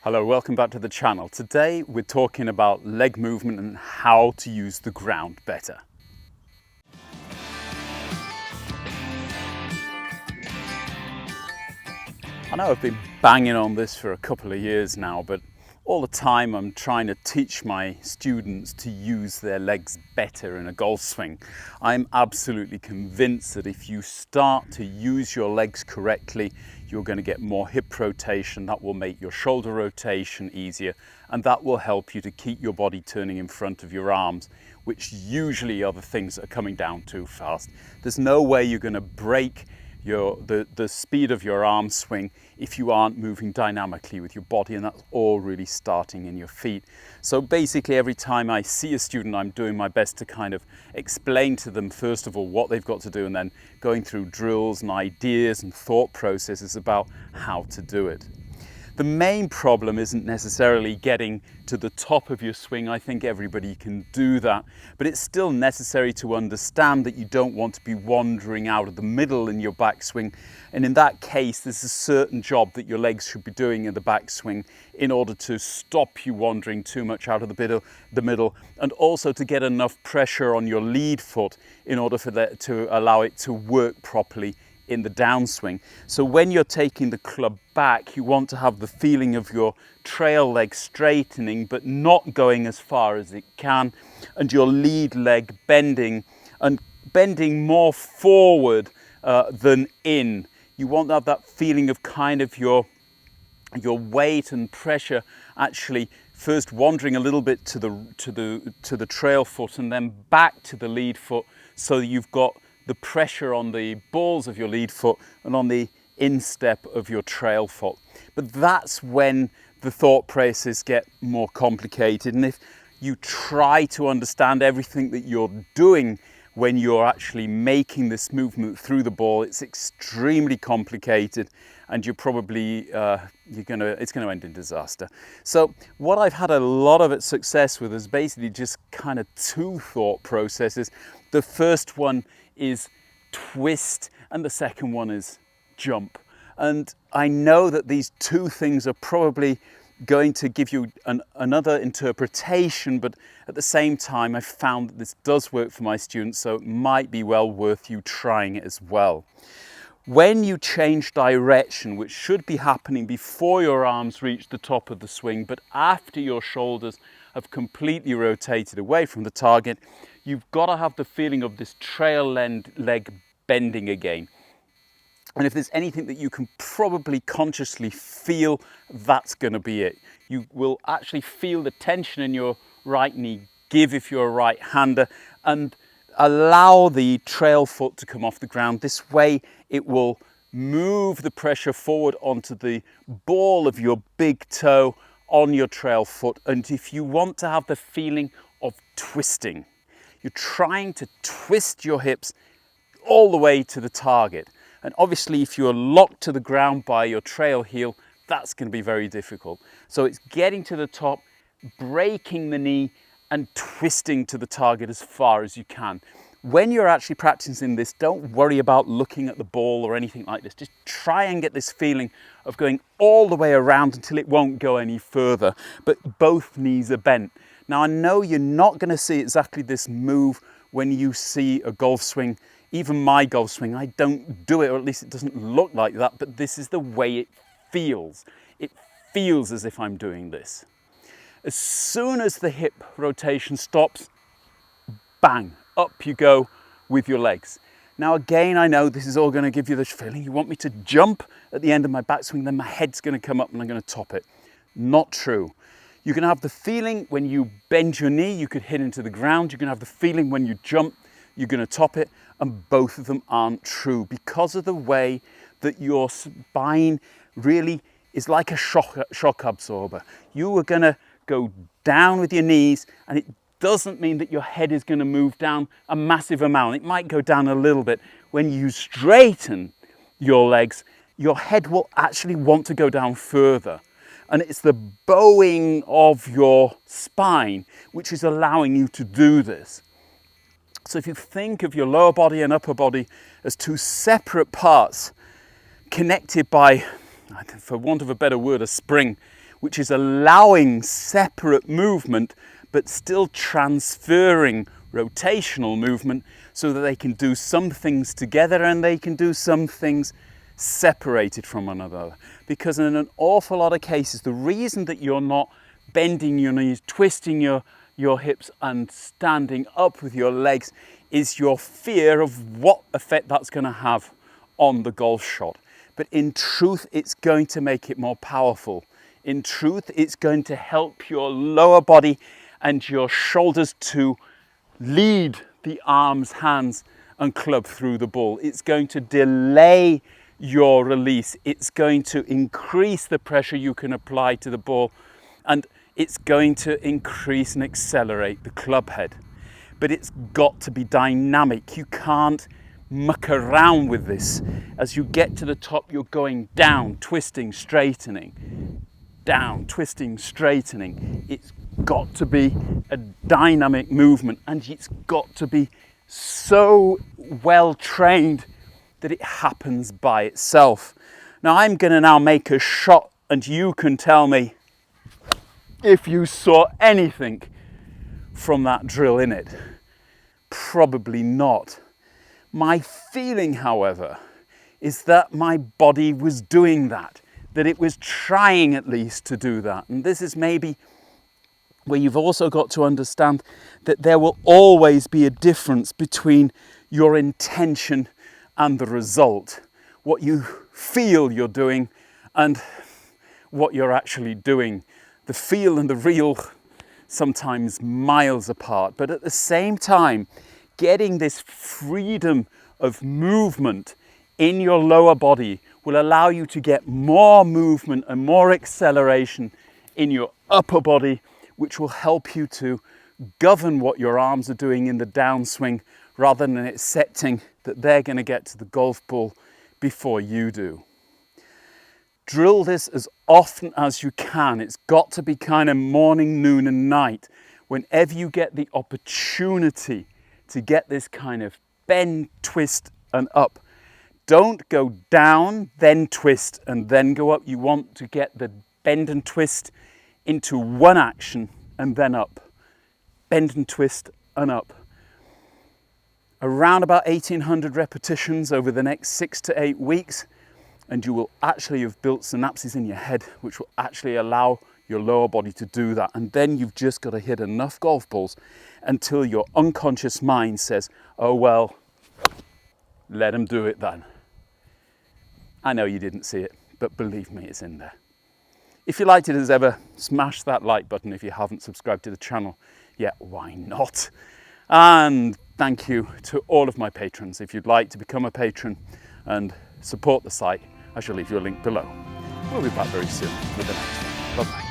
Hello, welcome back to the channel. Today we're talking about leg movement and how to use the ground better. I know I've been banging on this for a couple of years now, but all the time I'm trying to teach my students to use their legs better in a golf swing. I'm absolutely convinced that if you start to use your legs correctly, you're going to get more hip rotation. That will make your shoulder rotation easier, and that will help you to keep your body turning in front of your arms, which usually are the things that are coming down too fast. There's no way you're going to break the speed of your arm swing if you aren't moving dynamically with your body, and that's all really starting in your feet. So basically every time I see a student, I'm doing my best to kind of explain to them first of all what they've got to do, and then going through drills and ideas and thought processes about how to do it. The main problem isn't necessarily getting to the top of your swing. I think everybody can do that, but it's still necessary to understand that you don't want to be wandering out of the middle in your backswing. And in that case, there's a certain job that your legs should be doing in the backswing in order to stop you wandering too much out of the middle, and also to get enough pressure on your lead foot in order for that to allow it to work properly in the downswing. So when you're taking the club back, you want to have the feeling of your trail leg straightening but not going as far as it can, and your lead leg bending, and bending more forward than in. You want to have that feeling of kind of your weight and pressure actually first wandering a little bit to the trail foot and then back to the lead foot, so you've got the pressure on the balls of your lead foot and on the instep of your trail foot. But that's when the thought processes get more complicated, and if you try to understand everything that you're doing when you're actually making this movement through the ball, it's extremely complicated, and you're probably it's going to end in disaster. So what I've had a lot of success with is basically just kind of two thought processes. The first one is twist, and the second one is jump. And I know that these two things are probably going to give you another interpretation, but at the same time I found that this does work for my students, so it might be well worth you trying it as well. When you change direction, which should be happening before your arms reach the top of the swing, but after your shoulders have completely rotated away from the target, you've got to have the feeling of this trail leg bending again. And if there's anything that you can probably consciously feel, that's going to be it. You will actually feel the tension in your right knee give if you're a right-hander, and allow the trail foot to come off the ground. This way it will move the pressure forward onto the ball of your big toe on your trail foot. And if you want to have the feeling of twisting, you're trying to twist your hips all the way to the target. And obviously if you're locked to the ground by your trail heel, that's going to be very difficult. So it's getting to the top, breaking the knee and twisting to the target as far as you can. When you're actually practicing this, don't worry about looking at the ball or anything like this. Just try and get this feeling of going all the way around until it won't go any further, but both knees are bent. Now I know you're not going to see exactly this move when you see a golf swing. Even my golf swing, I don't do it, or at least it doesn't look like that, but this is the way it feels. It feels as if I'm doing this. As soon as the hip rotation stops, bang, up you go with your legs. Now again, I know this is all going to give you this feeling. You want me to jump at the end of my backswing, then my head's going to come up and I'm going to top it. Not true. You can have the feeling when you bend your knee, you could hit into the ground. You can have the feeling when you jump, you're going to top it, and both of them aren't true because of the way that your spine really is like a shock absorber. You are going to go down with your knees, and it doesn't mean that your head is going to move down a massive amount. It might go down a little bit. When you straighten your legs, your head will actually want to go down further. And it's the bowing of your spine which is allowing you to do this. So if you think of your lower body and upper body as two separate parts connected by, for want of a better word, a spring, which is allowing separate movement but still transferring rotational movement so that they can do some things together and they can do some things separated from one another. Because in an awful lot of cases, the reason that you're not bending your knees, twisting your hips and standing up with your legs is your fear of what effect that's going to have on the golf shot. But in truth, it's going to make it more powerful. In truth, it's going to help your lower body and your shoulders to lead the arms, hands and club through the ball. It's going to delay your release. It's going to increase the pressure you can apply to the ball, and it's going to increase and accelerate the club head. But it's got to be dynamic. You can't muck around with this. As you get to the top, you're going down, twisting, straightening, down, twisting, straightening. It's got to be a dynamic movement, and it's got to be so well trained that it happens by itself. Now I'm going to now make a shot, and you can tell me if you saw anything from that drill in it. Probably not. My feeling, however, is that my body was doing that it was trying at least to do that. And this is maybe where you've also got to understand that there will always be a difference between your intention and the result. What you feel you're doing and what you're actually doing. The feel and the real sometimes miles apart, but at the same time, getting this freedom of movement in your lower body will allow you to get more movement and more acceleration in your upper body, which will help you to govern what your arms are doing in the downswing rather than accepting that they're going to get to the golf ball before you do. Drill this as often as you can. It's got to be kind of morning, noon and night. Whenever you get the opportunity to get this kind of bend, twist and up. Don't go down, then twist and then go up. You want to get the bend and twist into one action and then up. Bend and twist and up. Around about 1800 repetitions over the next 6 to 8 weeks, and you will actually have built synapses in your head which will actually allow your lower body to do that. And then you've just got to hit enough golf balls until your unconscious mind says, oh well, let them do it then. I know you didn't see it, but believe me, it's in there. If you liked it as ever, smash that like button. If you haven't subscribed to the channel yet, why not? And thank you to all of my patrons. If you'd like to become a patron and support the site, I shall leave you a link below. We'll be back very soon with the next one. Bye-bye.